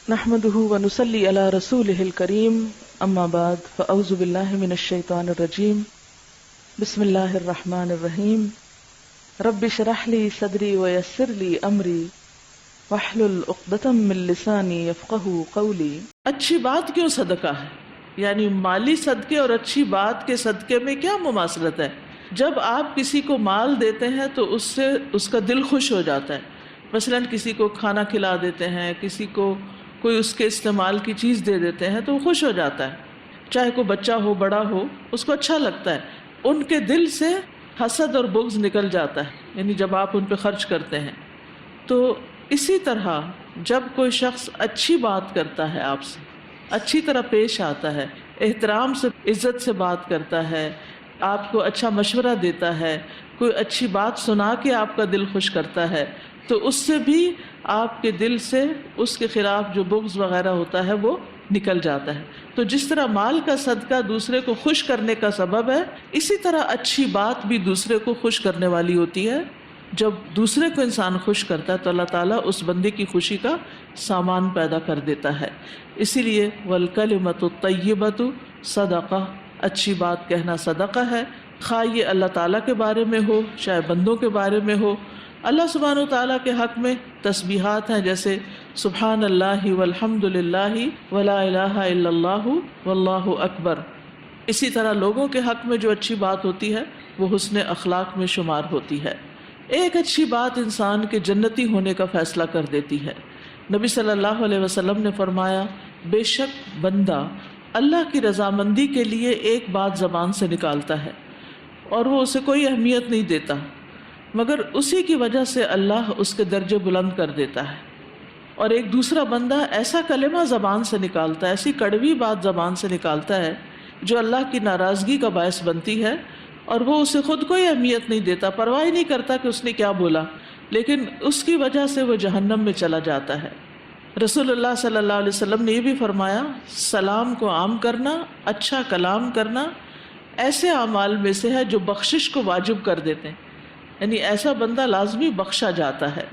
نحمده ونصلي على رسوله الكريم اما بعد فاعوذ بالله من الشيطان الرجيم بسم الله الرحمن الرحيم رب اشرح لي صدري ويسر لي امري واحلل عقدة من لساني يفقهوا قولي۔ اچھی بات کیوں صدقہ ہے؟ یعنی مالی صدقے اور اچھی بات کے صدقے میں کیا مماثلت ہے؟ جب آپ کسی کو مال دیتے ہیں تو اس سے اس کا دل خوش ہو جاتا ہے۔ مثلا کسی کو کھانا کھلا دیتے ہیں، کسی کو کوئی اس کے استعمال کی چیز دے دیتے ہیں تو وہ خوش ہو جاتا ہے، چاہے کوئی بچہ ہو بڑا ہو، اس کو اچھا لگتا ہے، ان کے دل سے حسد اور بغض نکل جاتا ہے، یعنی جب آپ ان پہ خرچ کرتے ہیں۔ تو اسی طرح جب کوئی شخص اچھی بات کرتا ہے، آپ سے اچھی طرح پیش آتا ہے، احترام سے عزت سے بات کرتا ہے، آپ کو اچھا مشورہ دیتا ہے، کوئی اچھی بات سنا کے آپ کا دل خوش کرتا ہے، تو اس سے بھی آپ کے دل سے اس کے خلاف جو بغض وغیرہ ہوتا ہے وہ نکل جاتا ہے۔ تو جس طرح مال کا صدقہ دوسرے کو خوش کرنے کا سبب ہے، اسی طرح اچھی بات بھی دوسرے کو خوش کرنے والی ہوتی ہے۔ جب دوسرے کو انسان خوش کرتا ہے تو اللہ تعالیٰ اس بندے کی خوشی کا سامان پیدا کر دیتا ہے۔ اسی لیے والکلمۃ الطیبۃ صدقہ، اچھی بات کہنا صدقہ ہے، خواہ یہ اللہ تعالیٰ کے بارے میں ہو، چاہے بندوں کے بارے میں ہو۔ اللہ سبحانہ وتعالیٰ کے حق میں تسبیحات ہیں، جیسے سبحان اللہ والحمد للہ ولا الہ الا اللہ واللہ اکبر۔ اسی طرح لوگوں کے حق میں جو اچھی بات ہوتی ہے وہ حسن اخلاق میں شمار ہوتی ہے۔ ایک اچھی بات انسان کے جنتی ہونے کا فیصلہ کر دیتی ہے۔ نبی صلی اللہ علیہ وسلم نے فرمایا، بے شک بندہ اللہ کی رضامندی کے لیے ایک بات زبان سے نکالتا ہے اور وہ اسے کوئی اہمیت نہیں دیتا، مگر اسی کی وجہ سے اللہ اس کے درجے بلند کر دیتا ہے۔ اور ایک دوسرا بندہ ایسا کلمہ زبان سے نکالتا ہے، ایسی کڑوی بات زبان سے نکالتا ہے جو اللہ کی ناراضگی کا باعث بنتی ہے، اور وہ اسے خود کوئی اہمیت نہیں دیتا، پرواہ نہیں کرتا کہ اس نے کیا بولا، لیکن اس کی وجہ سے وہ جہنم میں چلا جاتا ہے۔ رسول اللہ صلی اللہ علیہ وسلم نے یہ بھی فرمایا، سلام کو عام کرنا، اچھا کلام کرنا ایسے اعمال میں سے ہے جو بخشش کو واجب کر دیتے ہیں، یعنی ایسا بندہ لازمی بخشا جاتا ہے۔